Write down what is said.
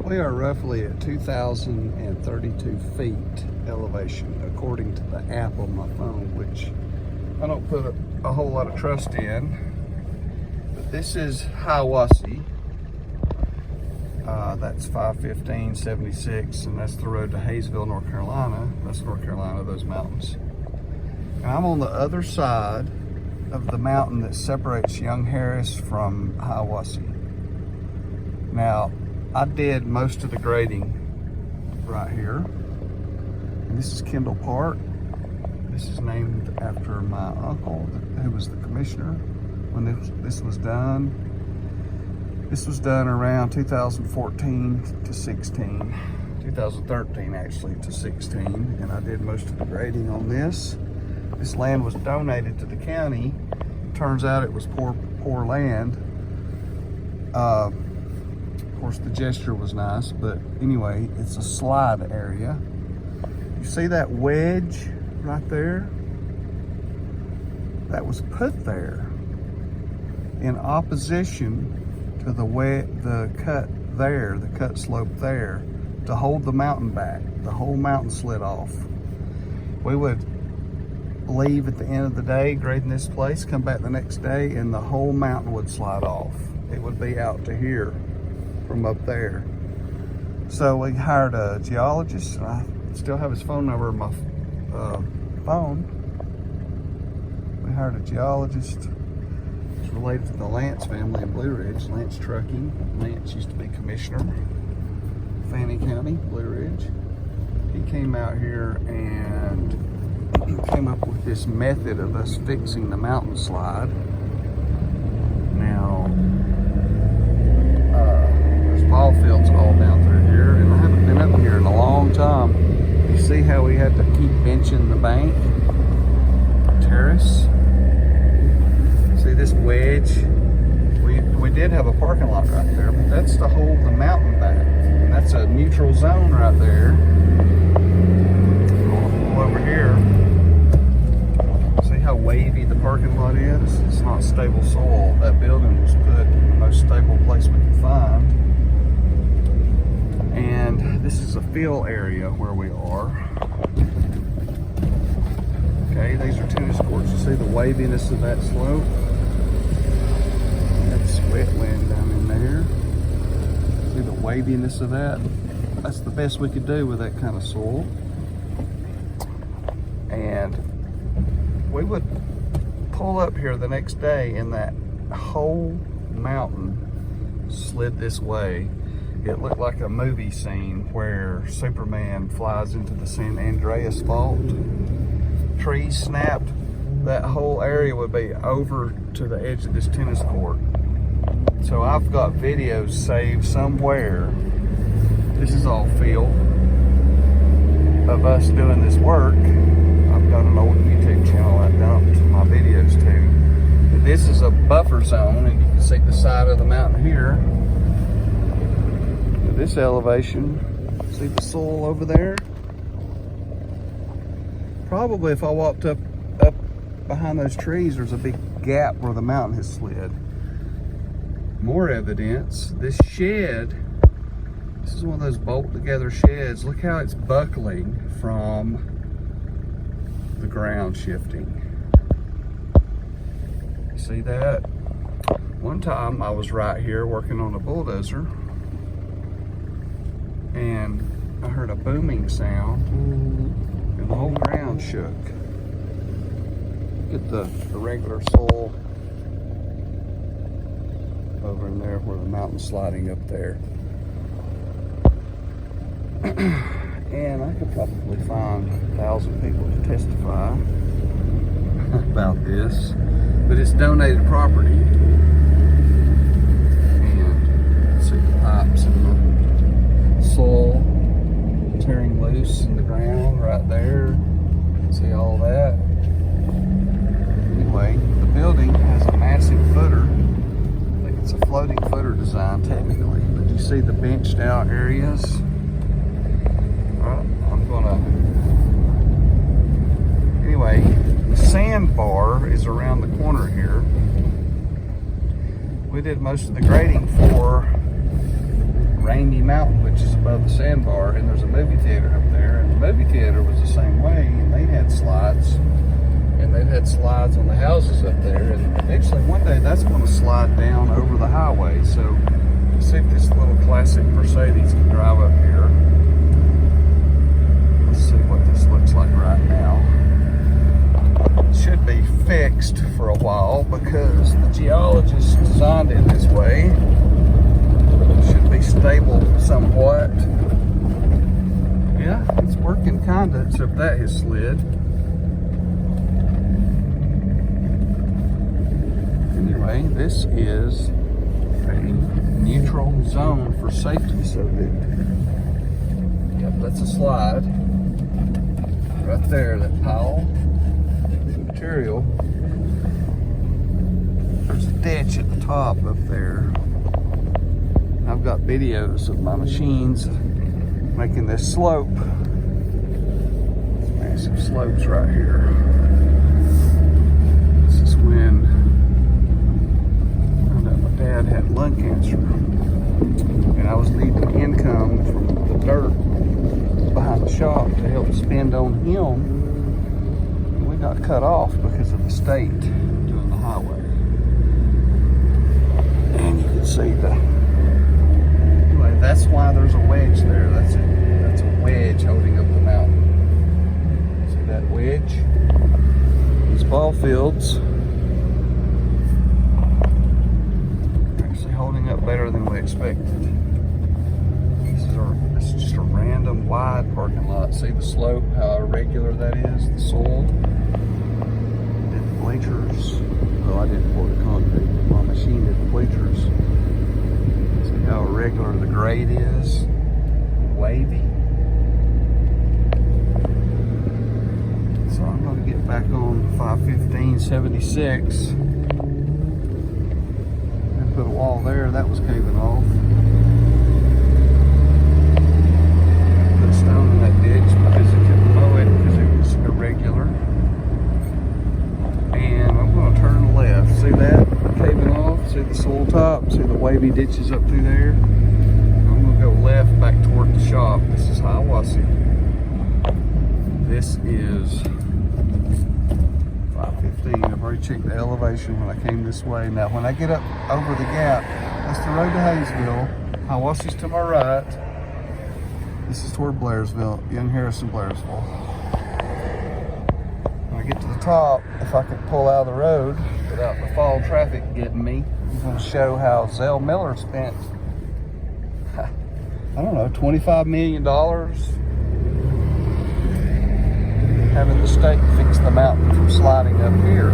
We are roughly at 2,032 feet elevation, according to the app on my phone, which I don't put a whole lot of trust in. But this is H-wassee. That's 515.76, and that's the road to Hayesville, North Carolina. That's North Carolina, those mountains. And I'm on the other side of the mountain that separates Young Harris from H-wassee. Now, I did most of the grading right here. And this is Kendall Park. This is named after my uncle, who was the commissioner when this was done. This was done around 2014 to 16, 2013 actually to 16, and I did most of the grading on this. This land was donated to the county. Turns out it was poor land. Of course, the gesture was nice, but anyway, it's a slide area. You see that wedge right there? That was put there in opposition to the cut there, the cut slope there, to hold the mountain back. The whole mountain slid off. We would leave at the end of the day, grading this place, come back the next day, and the whole mountain would slide off. It would be out to here from up there. So we hired a geologist, and I still have his phone number in my phone. We hired a geologist. It's related to the Lance family in Blue Ridge, Lance Trucking. Lance used to be commissioner, Fannin County, Blue Ridge. He came out here and came up with this method of us fixing the mountain slide. Now, there's ball fields all down through here, and I haven't been up here in a long time. You see how we had to keep benching the bank, terrace? See this wedge? We did have a parking lot right there, but that's to hold the mountain back. And that's a neutral zone right there. Over here, see how wavy the parking lot is? It's not stable soil. That building was put in the most stable place we could find. And this is a field area where we are. Okay, these are tennis courts. You see the waviness of that slope? That's wetland down in there. See the waviness of that? That's the best we could do with that kind of soil. And we would pull up here the next day, and that whole mountain slid this way. It looked like a movie scene where Superman flies into the San Andreas fault. Trees snapped. That whole area would be over to the edge of this tennis court. So I've got videos saved somewhere. This is all field of us doing this work. I've got an old YouTube channel I dumped my videos to. But this is a buffer zone, and you can see the side of the mountain here. At this elevation, see the soil over there? Probably if I walked up behind those trees, there's a big gap where the mountain has slid. More evidence, this shed, this is one of those bolt together sheds. Look how it's buckling from the ground shifting. You see that? One time I was right here working on a bulldozer, and I heard a booming sound, and the whole ground shook. Look at the regular soil over in there where the mountain's sliding up there. And I could probably find 1,000 people to testify about this, but it's donated property. And see the pipes and the soil tearing loose in the ground right there. See all that? Anyway, the building has a massive footer. I think it's a floating footer design technically, but you see the benched out areas? Anyway, the sandbar is around the corner here. We did most of the grading for Rainy Mountain, which is above the sandbar, and there's a movie theater up there. And the movie theater was the same way, and they had slides. And they've had slides on the houses up there. And eventually, one day, that's going to slide down over the highway. So, let's see if this little classic Mercedes can drive up here. Let's see what this looks like right now. It should be fixed for a while because the geologist designed it this way. It should be stable somewhat. Yeah, it's working kinda, except that has slid. Anyway, this is a neutral zone for safety, so that, yep, that's a slide right there, that pile of material. There's a ditch at the top up there. I've got videos of my machines making this slope. There's massive slopes right here. This is when my dad had lung cancer, and I was needing income from the dirt behind the shop to help spend on him. And we got cut off because of the state doing the highway. And you can see anyway, that's why there's a wedge there. That's a wedge holding up the mountain. See that wedge? These ball fields holding up better than we expected. It's just a random wide parking lot. See the slope, how irregular that is, the soil. Did the bleachers. Well, I didn't pour the concrete. My machine did the bleachers. See how irregular the grade is? Wavy. So I'm going to get back on 515/76. Put a wall there, that was caving off. Put a stone in that ditch because it couldn't mow it because it was irregular. And I'm going to turn left. See that caving off? See the soil top? See the wavy ditches up through there? I'm going to go left back toward the shop. This is H-wassee. This is 515. I've already checked the elevation when I came this way. Now, when I get up over the gap, that's the road to Hayesville. H-wassee's to my right. This is toward Blairsville, Young Harrison, Blairsville. When I get to the top, if I can pull out of the road without the fall traffic getting me, I'm going to show how Zell Miller spent, I don't know, $25 million having the state fix the mountain from sliding up here.